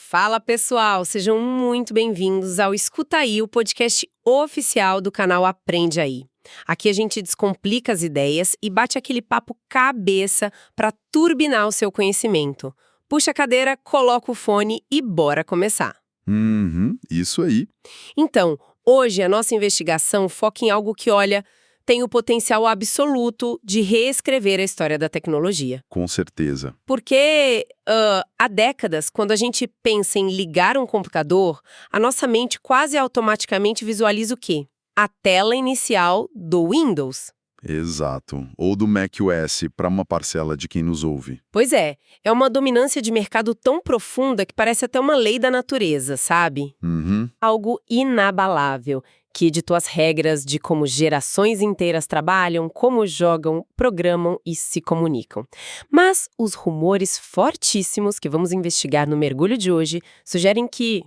Fala pessoal, sejam muito bem-vindos ao Escuta Aí, o podcast oficial do canal Aprende Aí. Aqui a gente descomplica as ideias e bate aquele papo cabeça para turbinar o seu conhecimento. Puxa a cadeira, coloca o fone e bora começar. Isso aí. Então, hoje a nossa investigação foca em algo que, olha, tem o potencial absoluto de reescrever a história da tecnologia. Com certeza. Porque há décadas, quando a gente pensa em ligar um computador, a nossa mente quase automaticamente visualiza o quê? A tela inicial do Windows. Exato. Ou do macOS para uma parcela de quem nos ouve. Pois é uma dominância de mercado tão profunda que parece até uma lei da natureza, sabe? Algo inabalável, que ditou as regras de como gerações inteiras trabalham, como jogam, programam e se comunicam. Mas os rumores fortíssimos que vamos investigar no mergulho de hoje sugerem que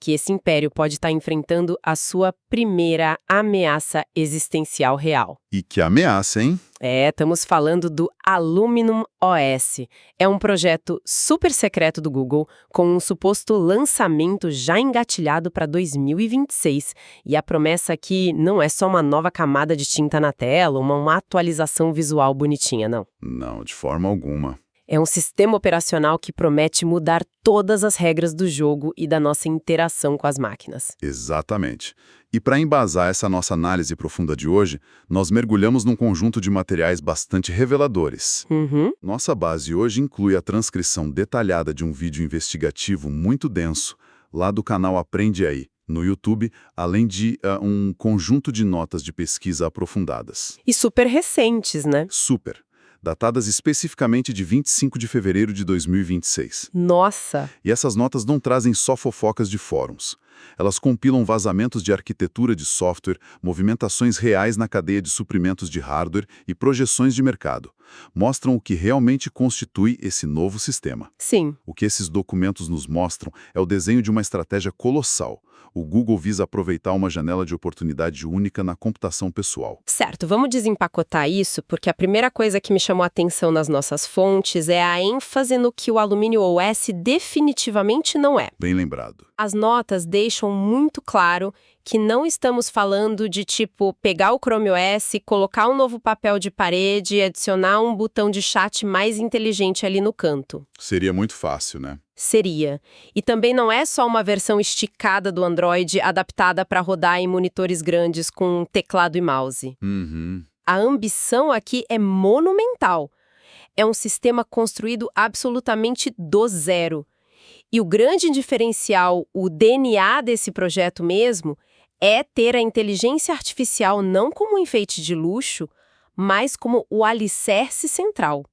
esse império pode estar enfrentando a sua primeira ameaça existencial real. E que ameaça, hein? Estamos falando do Aluminum OS. É um projeto super secreto do Google, com um suposto lançamento já engatilhado para 2026. E a promessa aqui não é só uma nova camada de tinta na tela, uma atualização visual bonitinha, não. Não, de forma alguma. É um sistema operacional que promete mudar todas as regras do jogo e da nossa interação com as máquinas. Exatamente. E para embasar essa nossa análise profunda de hoje, nós mergulhamos num conjunto de materiais bastante reveladores. Nossa base hoje inclui a transcrição detalhada de um vídeo investigativo muito denso, lá do canal Aprende Aí, no YouTube, além de um conjunto de notas de pesquisa aprofundadas. E super recentes, né? Super. Datadas especificamente de 25 de fevereiro de 2026. Nossa! E essas notas não trazem só fofocas de fóruns. Elas compilam vazamentos de arquitetura de software, movimentações reais na cadeia de suprimentos de hardware e projeções de mercado. Mostram o que realmente constitui esse novo sistema. Sim. O que esses documentos nos mostram é o desenho de uma estratégia colossal. O Google visa aproveitar uma janela de oportunidade única na computação pessoal. Certo, vamos desempacotar isso, porque a primeira coisa que me chamou a atenção nas nossas fontes é a ênfase no que o Aluminium OS definitivamente não é. Bem lembrado. As notas deixam muito claro que não estamos falando de, pegar o Chrome OS, colocar um novo papel de parede e adicionar um botão de chat mais inteligente ali no canto. Seria muito fácil, né? Seria. E também não é só uma versão esticada do Android adaptada para rodar em monitores grandes com teclado e mouse. A ambição aqui é monumental. É um sistema construído absolutamente do zero. E o grande diferencial, o DNA desse projeto mesmo, é ter a inteligência artificial não como um enfeite de luxo, mas como o alicerce central.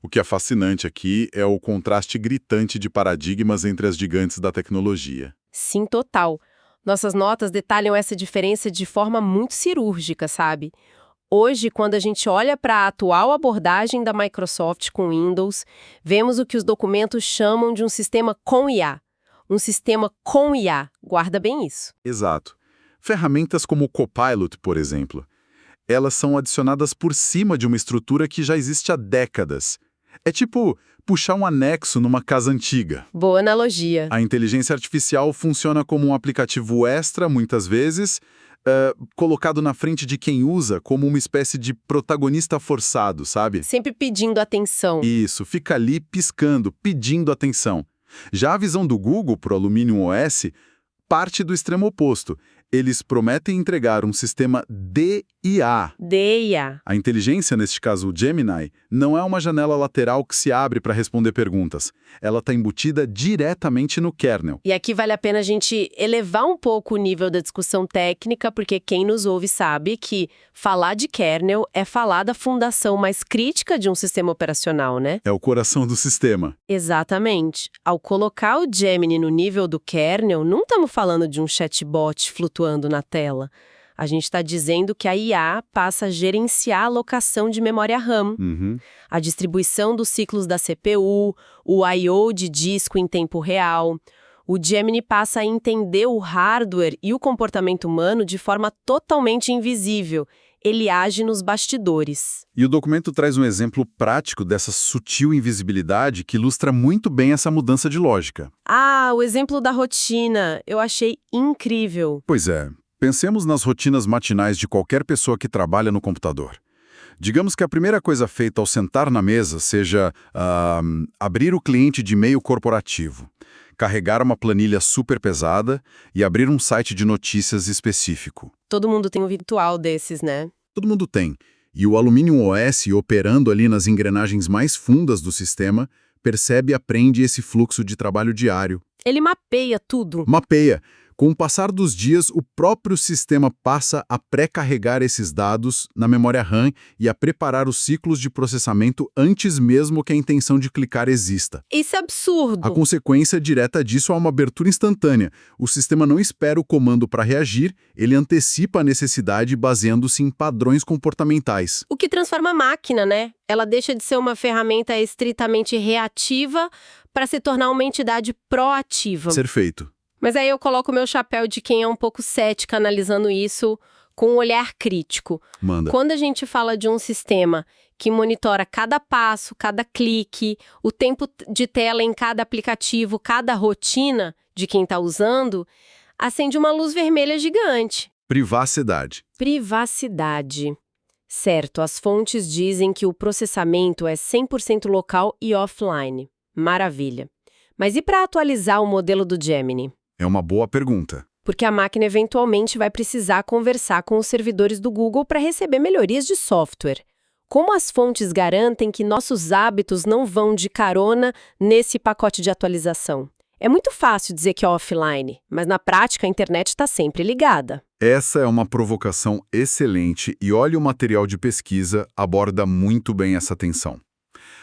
O que é fascinante aqui é o contraste gritante de paradigmas entre as gigantes da tecnologia. Sim, total. Nossas notas detalham essa diferença de forma muito cirúrgica, sabe? Hoje, quando a gente olha para a atual abordagem da Microsoft com Windows, vemos o que os documentos chamam de um sistema com IA. Um sistema com IA. Guarda bem isso. Exato. Ferramentas como o Copilot, por exemplo, elas são adicionadas por cima de uma estrutura que já existe há décadas. É tipo puxar um anexo numa casa antiga. Boa analogia. A inteligência artificial funciona como um aplicativo extra, muitas vezes, colocado na frente de quem usa como uma espécie de protagonista forçado, sabe? Sempre pedindo atenção. Isso, fica ali piscando, pedindo atenção. Já a visão do Google para o Aluminium OS parte do extremo oposto. Eles prometem entregar um sistema de IA. De IA. A inteligência, neste caso o Gemini, não é uma janela lateral que se abre para responder perguntas. Ela está embutida diretamente no kernel. E aqui vale a pena a gente elevar um pouco o nível da discussão técnica, porque quem nos ouve sabe que falar de kernel é falar da fundação mais crítica de um sistema operacional, né? É o coração do sistema. Exatamente. Ao colocar o Gemini no nível do kernel, não estamos falando de um chatbot flutuando na tela. A gente está dizendo que a IA passa a gerenciar a alocação de memória RAM, a distribuição dos ciclos da CPU, o I/O de disco em tempo real. O Gemini passa a entender o hardware e o comportamento humano de forma totalmente invisível. ele age nos bastidores. E o documento traz um exemplo prático dessa sutil invisibilidade que ilustra muito bem essa mudança de lógica. Ah, o exemplo da rotina. Eu achei incrível. Pois é, pensemos nas rotinas matinais de qualquer pessoa que trabalha no computador. Digamos que a primeira coisa feita ao sentar na mesa seja abrir o cliente de e-mail corporativo, carregar uma planilha super pesada e abrir um site de notícias específico. Todo mundo tem um virtual desses, né? Todo mundo tem. E o Aluminium OS, operando ali nas engrenagens mais fundas do sistema, percebe e aprende esse fluxo de trabalho diário. Ele mapeia tudo. Mapeia. Com o passar dos dias, o próprio sistema passa a pré-carregar esses dados na memória RAM e a preparar os ciclos de processamento antes mesmo que a intenção de clicar exista. Isso é absurdo. A consequência direta disso é uma abertura instantânea. O sistema não espera o comando para reagir, ele antecipa a necessidade baseando-se em padrões comportamentais. O que transforma a máquina, né? Ela deixa de ser uma ferramenta estritamente reativa para se tornar uma entidade proativa. Ser feito. Mas aí eu coloco o meu chapéu de quem é um pouco cética analisando isso com um olhar crítico. Manda. Quando a gente fala de um sistema que monitora cada passo, cada clique, o tempo de tela em cada aplicativo, cada rotina de quem está usando, acende uma luz vermelha gigante. Privacidade. Privacidade. Certo, as fontes dizem que o processamento é 100% local e offline. Maravilha. Mas e para atualizar o modelo do Gemini? É uma boa pergunta. Porque a máquina eventualmente vai precisar conversar com os servidores do Google para receber melhorias de software. Como as fontes garantem que nossos hábitos não vão de carona nesse pacote de atualização? É muito fácil dizer que é offline, mas na prática a internet está sempre ligada. Essa é uma provocação excelente e olha, o material de pesquisa aborda muito bem essa tensão.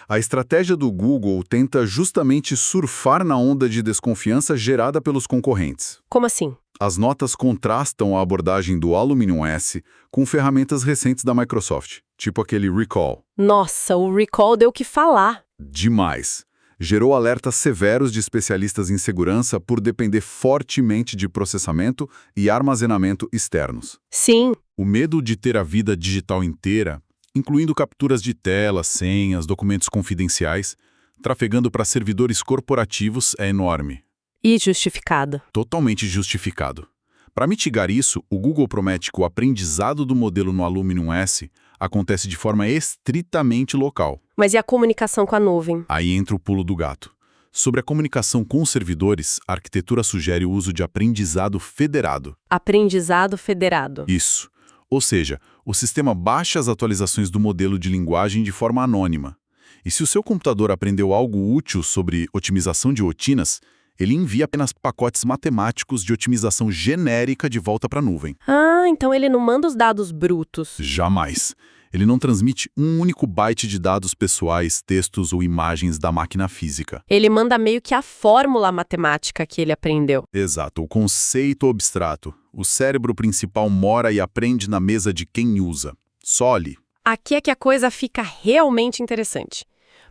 A estratégia do Google tenta justamente surfar na onda de desconfiança gerada pelos concorrentes. Como assim? As notas contrastam a abordagem do Aluminium OS com ferramentas recentes da Microsoft, tipo aquele Recall. Nossa, o Recall deu o que falar. Demais. Gerou alertas severos de especialistas em segurança por depender fortemente de processamento e armazenamento externos. Sim. O medo de ter a vida digital inteira, incluindo capturas de tela, senhas, documentos confidenciais, trafegando para servidores corporativos, é enorme. E justificada. Totalmente justificado. Para mitigar isso, o Google promete que o aprendizado do modelo no Aluminium OS acontece de forma estritamente local. Mas e a comunicação com a nuvem? Aí entra o pulo do gato. Sobre a comunicação com os servidores, a arquitetura sugere o uso de aprendizado federado. Aprendizado federado. Isso. Ou seja, o sistema baixa as atualizações do modelo de linguagem de forma anônima. E se o seu computador aprendeu algo útil sobre otimização de rotinas, ele envia apenas pacotes matemáticos de otimização genérica de volta para a nuvem. Ah, então ele não manda os dados brutos. Jamais. Ele não transmite um único byte de dados pessoais, textos ou imagens da máquina física. Ele manda meio que a fórmula matemática que ele aprendeu. Exato, o conceito abstrato. O cérebro principal mora e aprende na mesa de quem usa. Só ali. Aqui é que a coisa fica realmente interessante.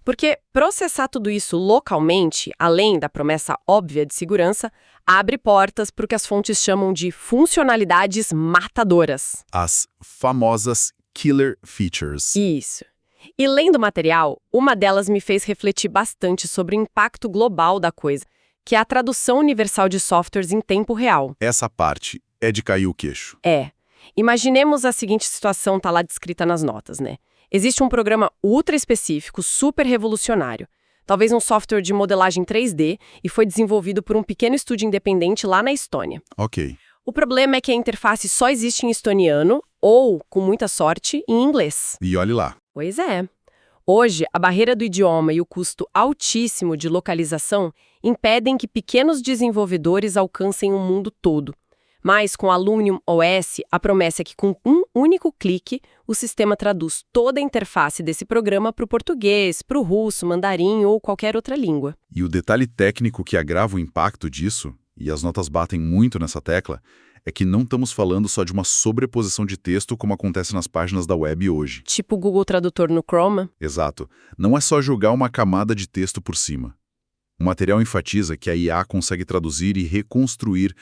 Porque processar tudo isso localmente, além da promessa óbvia de segurança, abre portas para o que as fontes chamam de funcionalidades matadoras. As famosas killer features. Isso. E lendo o material, uma delas me fez refletir bastante sobre o impacto global da coisa, que é a tradução universal de softwares em tempo real. Essa parte é de cair o queixo. É. Imaginemos a seguinte situação, tá lá descrita nas notas, né? Existe um programa ultra específico, super revolucionário, talvez um software de modelagem 3D, e foi desenvolvido por um pequeno estúdio independente lá na Estônia. Ok. O problema é que a interface só existe em estoniano ou, com muita sorte, em inglês. E olhe lá. Pois é. Hoje, a barreira do idioma e o custo altíssimo de localização impedem que pequenos desenvolvedores alcancem o mundo todo. Mas, com Aluminium OS, a promessa é que com um único clique, o sistema traduz toda a interface desse programa para o português, para o russo, mandarim ou qualquer outra língua. E o detalhe técnico que agrava o impacto disso, e as notas batem muito nessa tecla, é que não estamos falando só de uma sobreposição de texto como acontece nas páginas da web hoje. Tipo o Google Tradutor no Chrome? Exato. Não é só jogar uma camada de texto por cima. O material enfatiza que a IA consegue traduzir e reconstruir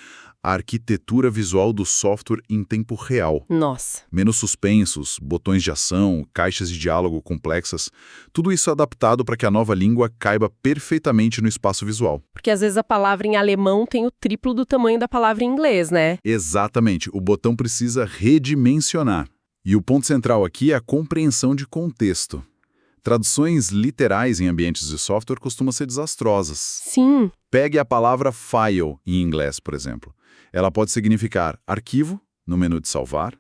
a arquitetura visual do software em tempo real. Nossa. Menos suspensos, botões de ação, caixas de diálogo complexas, tudo isso adaptado para que a nova língua caiba perfeitamente no espaço visual. Porque às vezes a palavra em alemão tem o triplo do tamanho da palavra em inglês, né? Exatamente, o botão precisa redimensionar. E o ponto central aqui é a compreensão de contexto. Traduções literais em ambientes de software costumam ser desastrosas. Sim. Pegue a palavra file em inglês, por exemplo. Ela pode significar arquivo, no menu de salvar,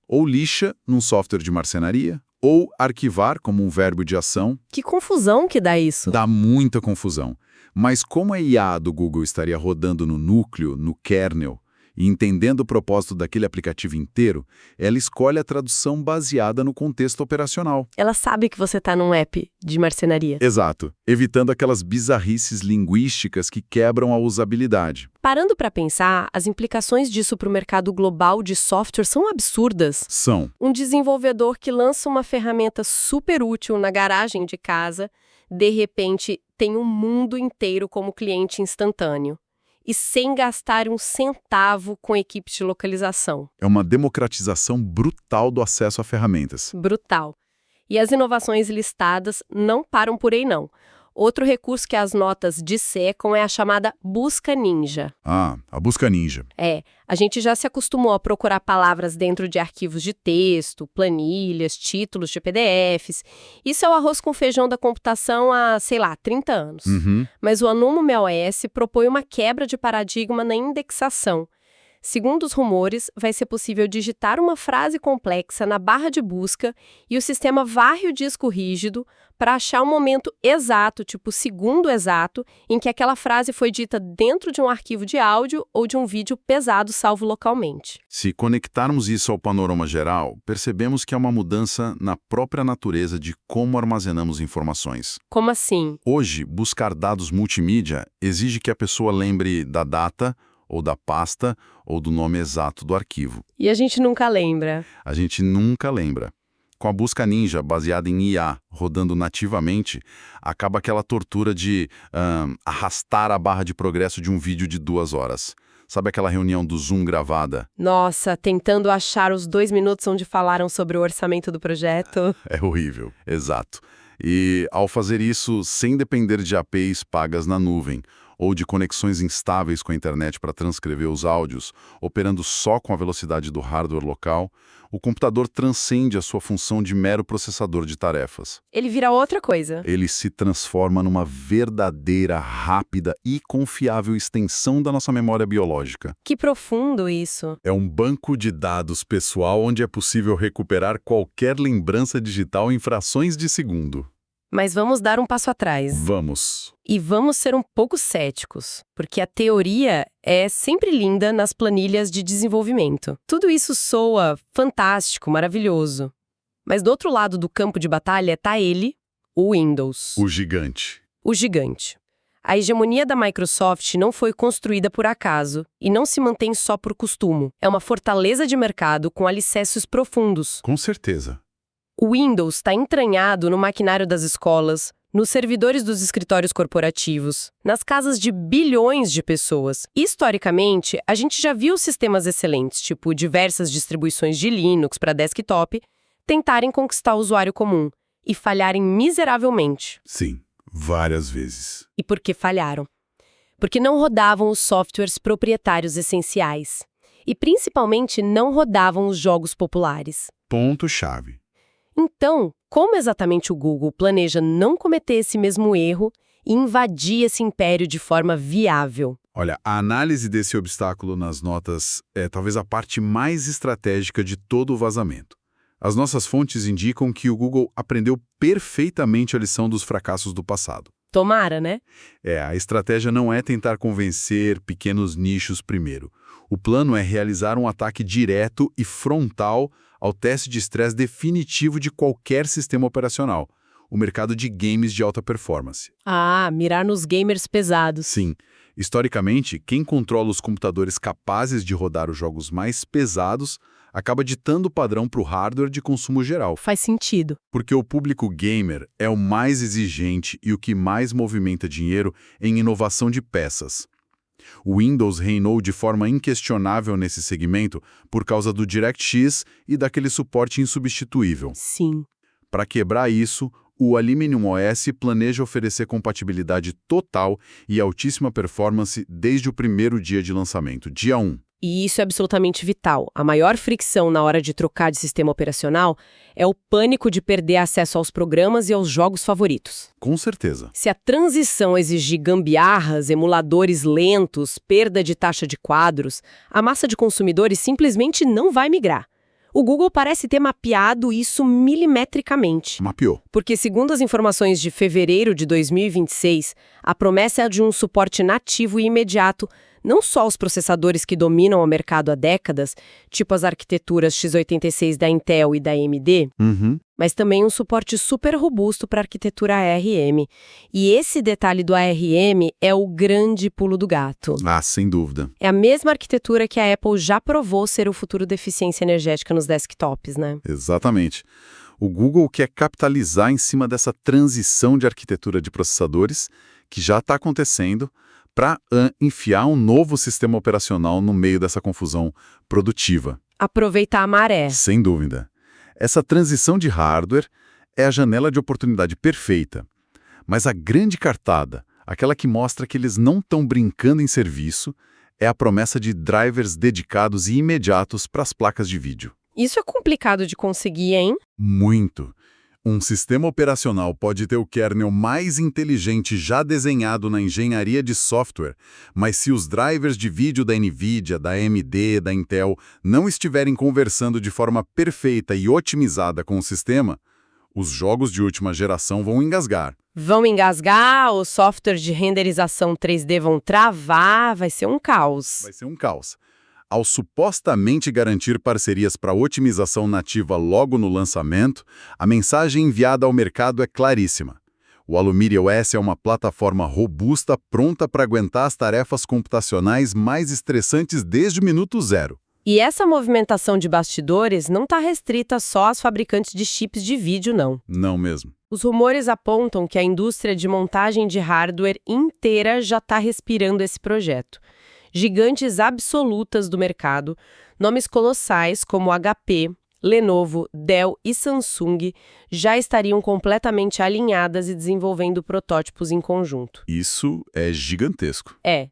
ou lixa, num software de marcenaria, ou arquivar, como um verbo de ação. Que confusão que dá isso. Dá muita confusão. Mas como a IA do Google estaria rodando no núcleo, no kernel, e entendendo o propósito daquele aplicativo inteiro, ela escolhe a tradução baseada no contexto operacional. Ela sabe que você está num app de marcenaria. Exato, evitando aquelas bizarrices linguísticas que quebram a usabilidade. Parando para pensar, as implicações disso para o mercado global de software são absurdas. São. Um desenvolvedor que lança uma ferramenta super útil na garagem de casa, de repente tem um mundo inteiro como cliente instantâneo. E sem gastar um centavo com equipes de localização. É uma democratização brutal do acesso a ferramentas. Brutal. E as inovações listadas não param por aí, não. Outro recurso que as notas dissecam é a chamada busca ninja. Ah, a busca ninja. A gente já se acostumou a procurar palavras dentro de arquivos de texto, planilhas, títulos de PDFs. Isso é o arroz com feijão da computação há, 30 anos. Mas o Anumo MeOS propõe uma quebra de paradigma na indexação. Segundo os rumores, vai ser possível digitar uma frase complexa na barra de busca e o sistema varre o disco rígido para achar o momento exato, tipo o segundo exato, em que aquela frase foi dita dentro de um arquivo de áudio ou de um vídeo pesado salvo localmente. Se conectarmos isso ao panorama geral, percebemos que há uma mudança na própria natureza de como armazenamos informações. Como assim? Hoje, buscar dados multimídia exige que a pessoa lembre da data, ou da pasta, ou do nome exato do arquivo. E a gente nunca lembra. A gente nunca lembra. Com a busca ninja, baseada em IA, rodando nativamente, acaba aquela tortura de arrastar a barra de progresso de um vídeo de 2 horas. Sabe aquela reunião do Zoom gravada? Nossa, tentando achar os 2 minutos onde falaram sobre o orçamento do projeto. É horrível, exato. E ao fazer isso sem depender de APIs pagas na nuvem, ou de conexões instáveis com a internet para transcrever os áudios, operando só com a velocidade do hardware local, o computador transcende a sua função de mero processador de tarefas. Ele vira outra coisa. Ele se transforma numa verdadeira, rápida e confiável extensão da nossa memória biológica. Que profundo isso. É um banco de dados pessoal onde é possível recuperar qualquer lembrança digital em frações de segundo. Mas vamos dar um passo atrás. Vamos. E vamos ser um pouco céticos, porque a teoria é sempre linda nas planilhas de desenvolvimento. Tudo isso soa fantástico, maravilhoso. Mas do outro lado do campo de batalha está ele, o Windows. O gigante. O gigante. A hegemonia da Microsoft não foi construída por acaso e não se mantém só por costume. É uma fortaleza de mercado com alicerces profundos. Com certeza. O Windows está entranhado no maquinário das escolas, nos servidores dos escritórios corporativos, nas casas de bilhões de pessoas. Historicamente, a gente já viu sistemas excelentes, tipo diversas distribuições de Linux para desktop, tentarem conquistar o usuário comum e falharem miseravelmente. Sim, várias vezes. E por que falharam? Porque não rodavam os softwares proprietários essenciais. E principalmente não rodavam os jogos populares. Ponto-chave. Então, como exatamente o Google planeja não cometer esse mesmo erro e invadir esse império de forma viável? Olha, a análise desse obstáculo nas notas é talvez a parte mais estratégica de todo o vazamento. As nossas fontes indicam que o Google aprendeu perfeitamente a lição dos fracassos do passado. Tomara, né? A estratégia não é tentar convencer pequenos nichos primeiro. O plano é realizar um ataque direto e frontal ao teste de estresse definitivo de qualquer sistema operacional, o mercado de games de alta performance. Mirar nos gamers pesados. Sim. Historicamente, quem controla os computadores capazes de rodar os jogos mais pesados acaba ditando o padrão para o hardware de consumo geral. Faz sentido. Porque o público gamer é o mais exigente e o que mais movimenta dinheiro em inovação de peças. O Windows reinou de forma inquestionável nesse segmento por causa do DirectX e daquele suporte insubstituível. Sim. Para quebrar isso, o Aluminium OS planeja oferecer compatibilidade total e altíssima performance desde o primeiro dia de lançamento, dia 1. E isso é absolutamente vital. A maior fricção na hora de trocar de sistema operacional é o pânico de perder acesso aos programas e aos jogos favoritos. Com certeza. Se a transição exigir gambiarras, emuladores lentos, perda de taxa de quadros, a massa de consumidores simplesmente não vai migrar. O Google parece ter mapeado isso milimetricamente. Mapeou. Porque, segundo as informações de fevereiro de 2026, a promessa é de um suporte nativo e imediato, não só aos processadores que dominam o mercado há décadas, tipo as arquiteturas x86 da Intel e da AMD, mas também um suporte super robusto para a arquitetura ARM. E esse detalhe do ARM é o grande pulo do gato. Ah, sem dúvida. É a mesma arquitetura que a Apple já provou ser o futuro da eficiência energética nos desktops, né? Exatamente. O Google quer capitalizar em cima dessa transição de arquitetura de processadores, que já está acontecendo, para enfiar um novo sistema operacional no meio dessa confusão produtiva. Aproveitar a maré. Sem dúvida. Essa transição de hardware é a janela de oportunidade perfeita. Mas a grande cartada, aquela que mostra que eles não estão brincando em serviço, é a promessa de drivers dedicados e imediatos para as placas de vídeo. Isso é complicado de conseguir, hein? Muito. Um sistema operacional pode ter o kernel mais inteligente já desenhado na engenharia de software, mas se os drivers de vídeo da NVIDIA, da AMD, da Intel não estiverem conversando de forma perfeita e otimizada com o sistema, os jogos de última geração vão engasgar. Vão engasgar, os softwares de renderização 3D vão travar, vai ser um caos. Vai ser um caos. Ao supostamente garantir parcerias para otimização nativa logo no lançamento, a mensagem enviada ao mercado é claríssima. O Aluminium OS é uma plataforma robusta pronta para aguentar as tarefas computacionais mais estressantes desde o minuto zero. E essa movimentação de bastidores não está restrita só às fabricantes de chips de vídeo, não. Não mesmo. Os rumores apontam que a indústria de montagem de hardware inteira já está respirando esse projeto. Gigantes absolutas do mercado, nomes colossais como HP, Lenovo, Dell e Samsung já estariam completamente alinhadas e desenvolvendo protótipos em conjunto. Isso é gigantesco. É.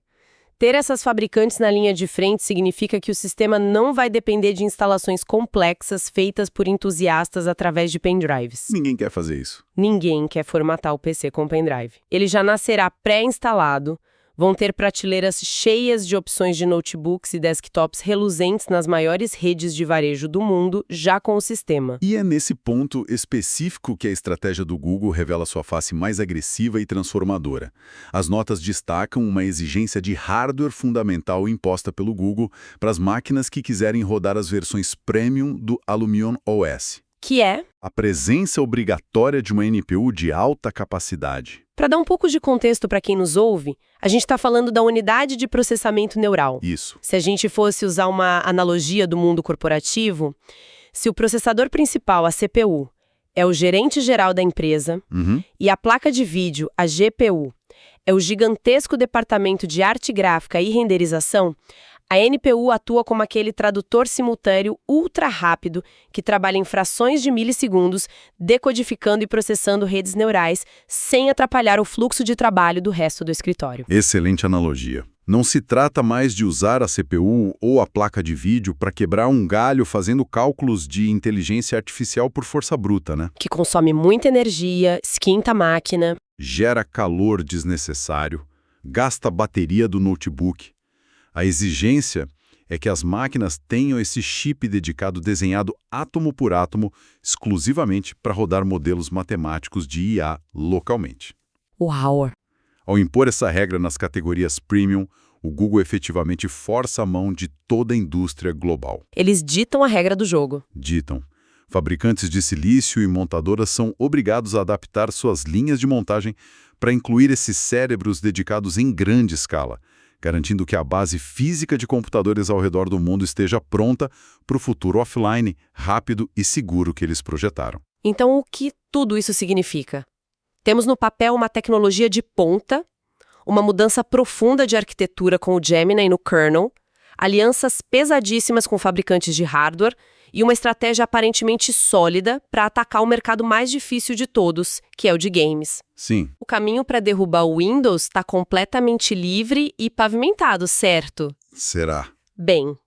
Ter essas fabricantes na linha de frente significa que o sistema não vai depender de instalações complexas feitas por entusiastas através de pendrives. Ninguém quer fazer isso. Ninguém quer formatar o PC com pendrive. Ele já nascerá pré-instalado. Vão ter prateleiras cheias de opções de notebooks e desktops reluzentes nas maiores redes de varejo do mundo, já com o sistema. E é nesse ponto específico que a estratégia do Google revela sua face mais agressiva e transformadora. As notas destacam uma exigência de hardware fundamental imposta pelo Google para as máquinas que quiserem rodar as versões premium do Aluminium OS. Que é? A presença obrigatória de uma NPU de alta capacidade. Para dar um pouco de contexto para quem nos ouve, a gente está falando da unidade de processamento neural. Isso. Se a gente fosse usar uma analogia do mundo corporativo, se o processador principal, a CPU, é o gerente geral da empresa, e a placa de vídeo, a GPU, é o gigantesco departamento de arte gráfica e renderização, a NPU atua como aquele tradutor simultâneo ultra rápido que trabalha em frações de milissegundos, decodificando e processando redes neurais, sem atrapalhar o fluxo de trabalho do resto do escritório. Excelente analogia. Não se trata mais de usar a CPU ou a placa de vídeo para quebrar um galho fazendo cálculos de inteligência artificial por força bruta, né? Que consome muita energia, esquenta a máquina. Gera calor desnecessário, gasta bateria do notebook. A exigência é que as máquinas tenham esse chip dedicado desenhado átomo por átomo exclusivamente para rodar modelos matemáticos de IA localmente. Uau! Ao impor essa regra nas categorias premium, o Google efetivamente força a mão de toda a indústria global. Eles ditam a regra do jogo. Ditam. Fabricantes de silício e montadoras são obrigados a adaptar suas linhas de montagem para incluir esses cérebros dedicados em grande escala, garantindo que a base física de computadores ao redor do mundo esteja pronta para o futuro offline, rápido e seguro que eles projetaram. Então, o que tudo isso significa? Temos no papel uma tecnologia de ponta, uma mudança profunda de arquitetura com o Gemini no kernel, alianças pesadíssimas com fabricantes de hardware e uma estratégia aparentemente sólida para atacar o mercado mais difícil de todos, que é o de games. Sim. O caminho para derrubar o Windows está completamente livre e pavimentado, certo? Será? Bem,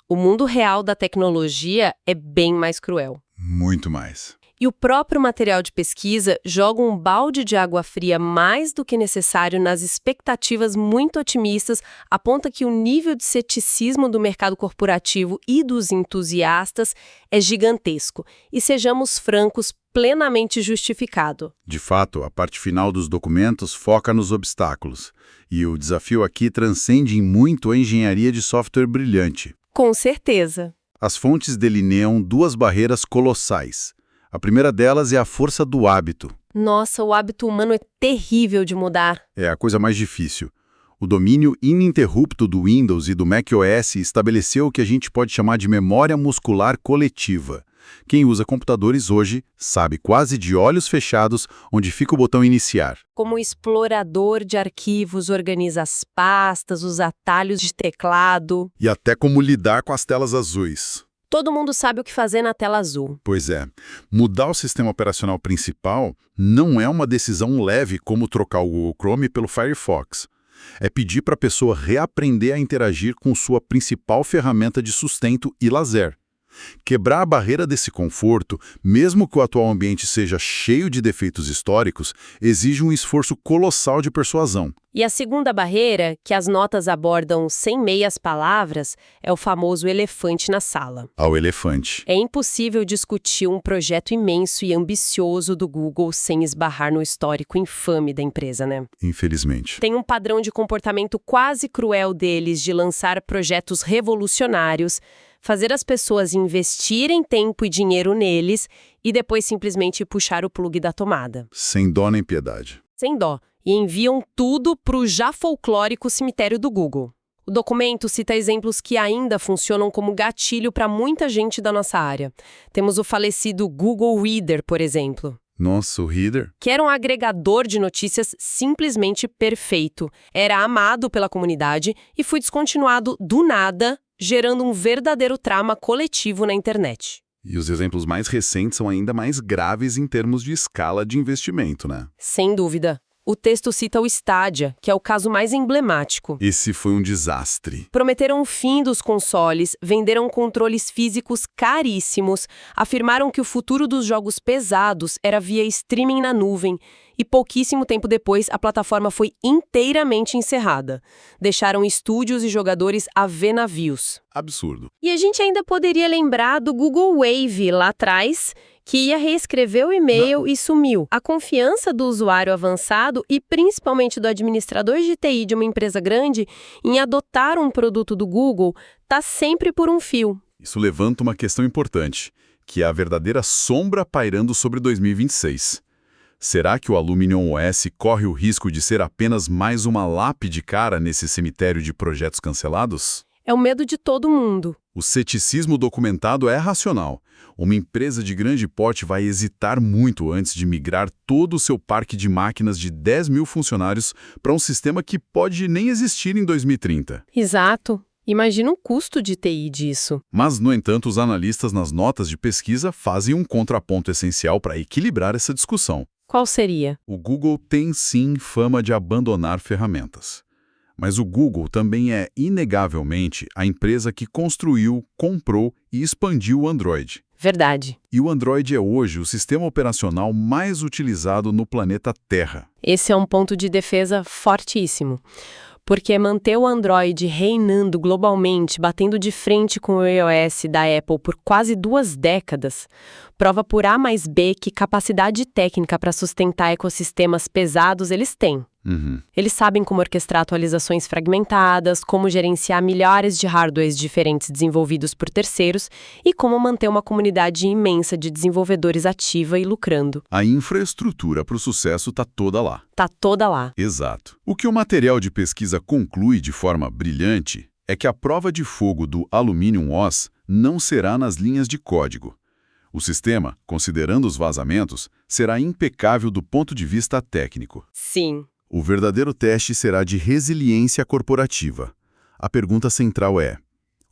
o mundo real da tecnologia é bem mais cruel. Muito mais. E o próprio material de pesquisa joga um balde de água fria mais do que necessário nas expectativas muito otimistas, aponta que o nível de ceticismo do mercado corporativo e dos entusiastas é gigantesco. E sejamos francos, plenamente justificado. De fato, a parte final dos documentos foca nos obstáculos. E o desafio aqui transcende em muito a engenharia de software brilhante. Com certeza. As fontes delineiam duas barreiras colossais. A primeira delas é a força do hábito. Nossa, o hábito humano é terrível de mudar. É a coisa mais difícil. O domínio ininterrupto do Windows e do macOS estabeleceu o que a gente pode chamar de memória muscular coletiva. Quem usa computadores hoje sabe quase de olhos fechados onde fica o botão iniciar. Como explorador de arquivos, organiza as pastas, os atalhos de teclado. E até como lidar com as telas azuis. Todo mundo sabe o que fazer na tela azul. Pois é. Mudar o sistema operacional principal não é uma decisão leve como trocar o Google Chrome pelo Firefox. É pedir para a pessoa reaprender a interagir com sua principal ferramenta de sustento e lazer. Quebrar a barreira desse conforto, mesmo que o atual ambiente seja cheio de defeitos históricos, exige um esforço colossal de persuasão. E a segunda barreira, que as notas abordam sem meias palavras, é o famoso elefante na sala. Ao elefante. É impossível discutir um projeto imenso e ambicioso do Google sem esbarrar no histórico infame da empresa, né? Infelizmente. Tem um padrão de comportamento quase cruel deles de lançar projetos revolucionários, fazer as pessoas investirem tempo e dinheiro neles e depois simplesmente puxar o plug da tomada. Sem dó nem piedade. Sem dó. E enviam tudo para o já folclórico cemitério do Google. O documento cita exemplos que ainda funcionam como gatilho para muita gente da nossa área. Temos o falecido Google Reader, por exemplo. Nossa, o Reader? Que era um agregador de notícias simplesmente perfeito. Era amado pela comunidade e foi descontinuado do nada, gerando um verdadeiro trauma coletivo na internet. E os exemplos mais recentes são ainda mais graves em termos de escala de investimento, né? Sem dúvida. O texto cita o Stadia, que é o caso mais emblemático. Esse foi um desastre. Prometeram o fim dos consoles, venderam controles físicos caríssimos, afirmaram que o futuro dos jogos pesados era via streaming na nuvem, e pouquíssimo tempo depois a plataforma foi inteiramente encerrada. Deixaram estúdios e jogadores a ver navios. Absurdo. E a gente ainda poderia lembrar do Google Wave lá atrás, que ia reescrever o e-mail e sumiu. A confiança do usuário avançado e principalmente do administrador de TI de uma empresa grande em adotar um produto do Google está sempre por um fio. Isso levanta uma questão importante, que é a verdadeira sombra pairando sobre 2026. Será que o Aluminium OS corre o risco de ser apenas mais uma lápide cara nesse cemitério de projetos cancelados? É o medo de todo mundo. O ceticismo documentado é racional. Uma empresa de grande porte vai hesitar muito antes de migrar todo o seu parque de máquinas de 10 mil funcionários para um sistema que pode nem existir em 2030. Exato. Imagina o custo de TI disso. Mas, no entanto, os analistas nas notas de pesquisa fazem um contraponto essencial para equilibrar essa discussão. Qual seria? O Google tem sim fama de abandonar ferramentas. Mas o Google também é, inegavelmente, a empresa que construiu, comprou e expandiu o Android. Verdade. E o Android é hoje o sistema operacional mais utilizado no planeta Terra. Esse é um ponto de defesa fortíssimo. Porque manter o Android reinando globalmente, batendo de frente com o iOS da Apple por quase 2 décadas, prova por A mais B que capacidade técnica para sustentar ecossistemas pesados eles têm. Eles sabem como orquestrar atualizações fragmentadas, como gerenciar milhares de hardwares diferentes desenvolvidos por terceiros e como manter uma comunidade imensa de desenvolvedores ativa e lucrando. A infraestrutura para o sucesso está toda lá. Tá toda lá. Exato. O que o material de pesquisa conclui de forma brilhante é que a prova de fogo do Aluminium OS não será nas linhas de código. O sistema, considerando os vazamentos, será impecável do ponto de vista técnico. Sim. O verdadeiro teste será de resiliência corporativa. A pergunta central é: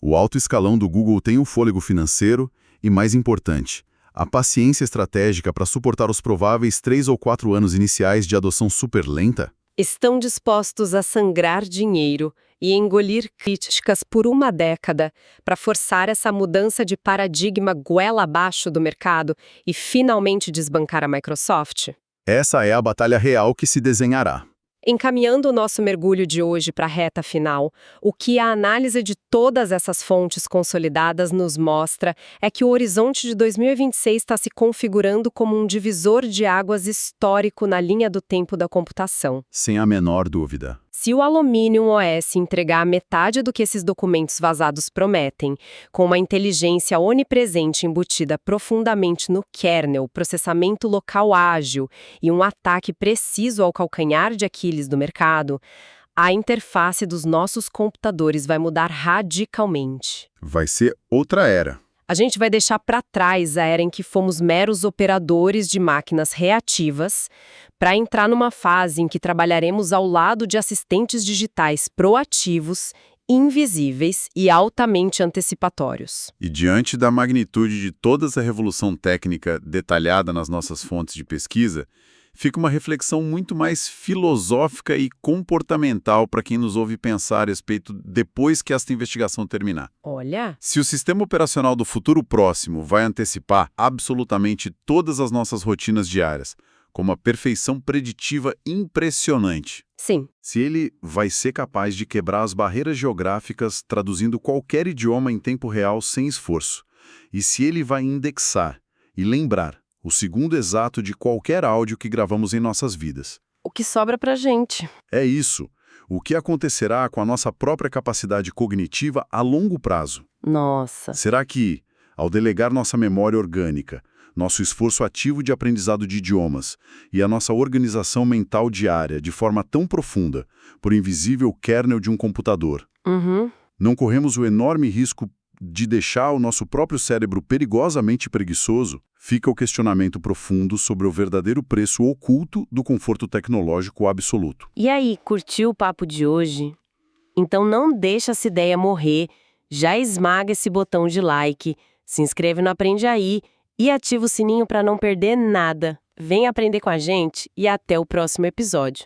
o alto escalão do Google tem o fôlego financeiro e, mais importante, a paciência estratégica para suportar os prováveis 3 ou 4 anos iniciais de adoção super lenta? Estão dispostos a sangrar dinheiro e engolir críticas por uma década para forçar essa mudança de paradigma goela abaixo do mercado e finalmente desbancar a Microsoft? Essa é a batalha real que se desenhará. Encaminhando o nosso mergulho de hoje para a reta final, o que a análise de todas essas fontes consolidadas nos mostra é que o horizonte de 2026 está se configurando como um divisor de águas histórico na linha do tempo da computação. Sem a menor dúvida. Se o Aluminium OS entregar a metade do que esses documentos vazados prometem, com uma inteligência onipresente embutida profundamente no kernel, processamento local ágil e um ataque preciso ao calcanhar de Aquiles do mercado, a interface dos nossos computadores vai mudar radicalmente. Vai ser outra era. A gente vai deixar para trás a era em que fomos meros operadores de máquinas reativas, para entrar numa fase em que trabalharemos ao lado de assistentes digitais proativos, invisíveis e altamente antecipatórios. E diante da magnitude de toda essa revolução técnica detalhada nas nossas fontes de pesquisa, fica uma reflexão muito mais filosófica e comportamental para quem nos ouve pensar a respeito depois que esta investigação terminar. Olha! Se o sistema operacional do futuro próximo vai antecipar absolutamente todas as nossas rotinas diárias, com uma perfeição preditiva impressionante. Sim. Se ele vai ser capaz de quebrar as barreiras geográficas traduzindo qualquer idioma em tempo real sem esforço, e se ele vai indexar e lembrar o segundo exato de qualquer áudio que gravamos em nossas vidas. O que sobra pra gente? É isso. O que acontecerá com a nossa própria capacidade cognitiva a longo prazo? Nossa. Será que, ao delegar nossa memória orgânica, nosso esforço ativo de aprendizado de idiomas e a nossa organização mental diária de forma tão profunda por invisível kernel de um computador, não corremos o enorme risco de deixar o nosso próprio cérebro perigosamente preguiçoso? Fica o questionamento profundo sobre o verdadeiro preço oculto do conforto tecnológico absoluto. E aí, curtiu o papo de hoje? Então não deixa essa ideia morrer, já esmaga esse botão de like, se inscreve no Aprende Aí e ativa o sininho para não perder nada. Vem aprender com a gente e até o próximo episódio.